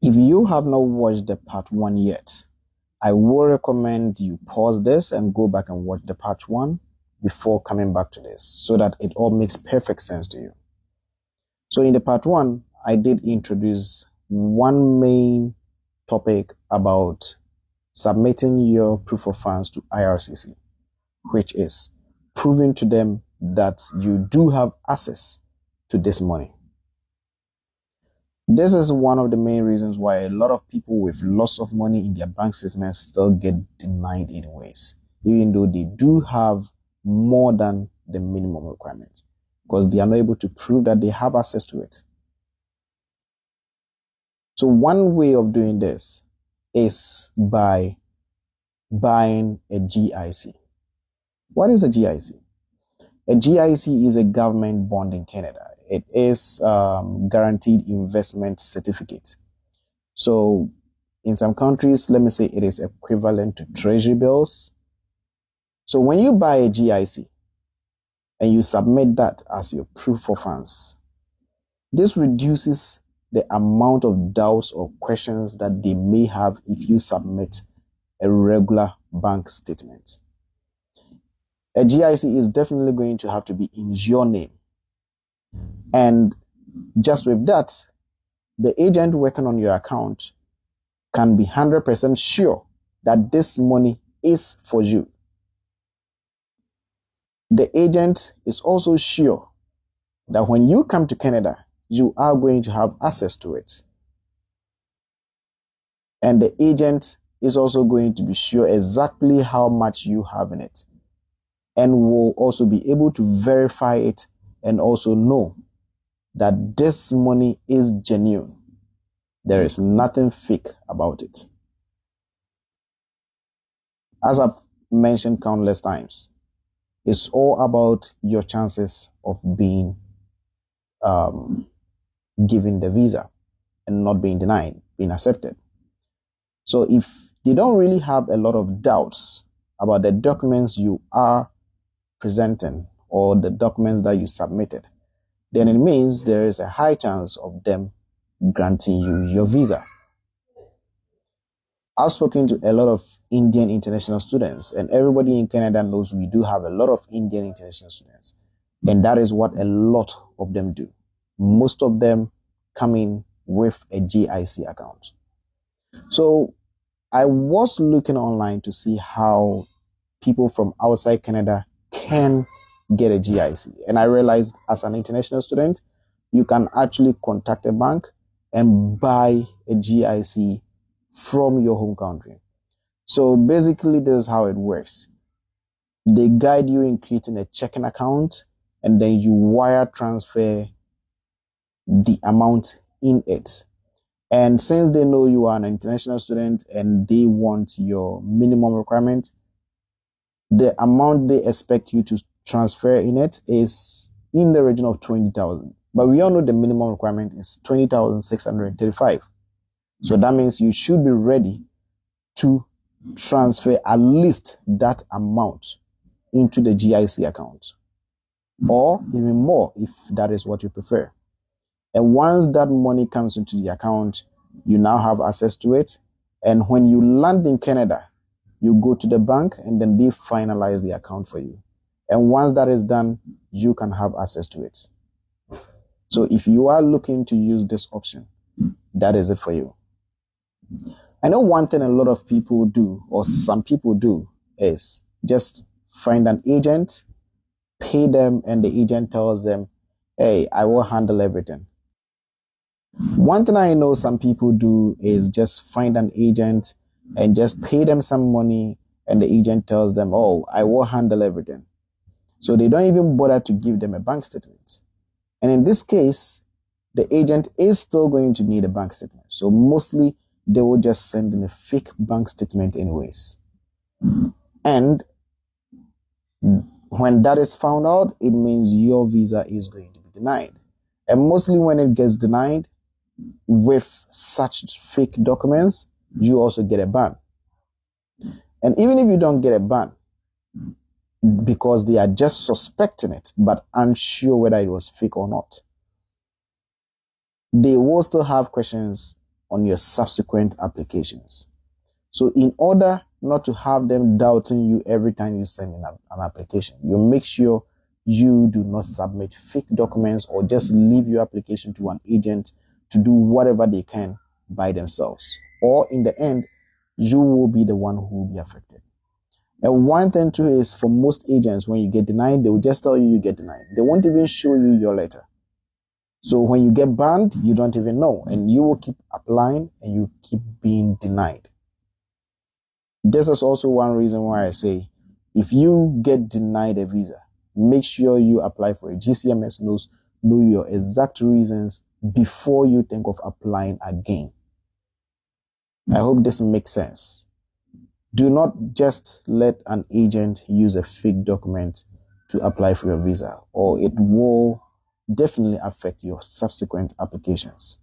If you have not watched the part 1 yet, I will recommend you pause this and go back and watch the part 1 before coming back to this so that it all makes perfect sense to you. So in the part 1, I did introduce one main topic about submitting your proof of funds to IRCC, which is proving to them that you do have access to this money. This is one of the main reasons why a lot of people with lots of money in their bank statements still get denied anyways, even though they do have more than the minimum requirement, because they are not able to prove that they have access to it. So one way of doing this is by buying a GIC. What is a GIC? A GIC is a government bond in Canada. It is guaranteed investment certificate. So in some countries, let me say it is equivalent to treasury bills. So when you buy a GIC and you submit that as your proof of funds, this reduces the amount of doubts or questions that they may have if you submit a regular bank statement. A GIC is definitely going to have to be in your name. And just with that, the agent working on your account can be 100% sure that this money is for you. The agent is also sure that when you come to Canada, you are going to have access to it. And the agent is also going to be sure exactly how much you have in it, and will also be able to verify it and also know that this money is genuine. There is nothing fake about it. As I've mentioned countless times, it's all about your chances of being given the visa and not being denied, being accepted. So if they don't really have a lot of doubts about the documents you are presenting or the documents that you submitted, then it means there is a high chance of them granting you your visa. I've spoken to a lot of Indian international students, and everybody in Canada knows we do have a lot of Indian international students. And that is what a lot of them do. Most of them come in with a GIC account. So I was looking online to see how people from outside Canada can get a GIC. And I realized as an international student, you can actually contact a bank and buy a GIC from your home country. So basically, this is how it works. They guide you in creating a checking account, and then you wire transfer the amount in it. And since they know you are an international student and they want your minimum requirement, the amount they expect you to transfer in it is in the region of 20,000. But we all know the minimum requirement is 20,635. So that means you should be ready to transfer at least that amount into the GIC account, or even more if that is what you prefer. And once that money comes into the account, you now have access to it. And when you land in Canada, you go to the bank and then they finalize the account for you. And once that is done, you can have access to it. So if you are looking to use this option, that is it for you. I know one thing a lot of people do, or some people do, is just find an agent, pay them, and the agent tells them, hey, I will handle everything. One thing I know some people do is just find an agent and just pay them some money, and the agent tells them, oh, I will handle everything. So they don't even bother to give them a bank statement. And in this case, the agent is still going to need a bank statement. So mostly they will just send in a fake bank statement anyways. And when that is found out, it means your visa is going to be denied. And mostly when it gets denied with such fake documents, you also get a ban. And even if you don't get a ban, because they are just suspecting it but unsure whether it was fake or not, they will still have questions on your subsequent applications. So in order not to have them doubting you every time you send in an application, you make sure you do not submit fake documents or just leave your application to an agent to do whatever they can by themselves. Or in the end, you will be the one who will be affected. And one thing too is, for most agents, when you get denied, they will just tell you get denied. They won't even show you your letter. So when you get banned, you don't even know, and you will keep applying and you keep being denied. This is also one reason why I say, if you get denied a visa, make sure you apply for a GCMS notes, know your exact reasons before you think of applying again. I hope this makes sense. Do not just let an agent use a fake document to apply for your visa, or it will definitely affect your subsequent applications.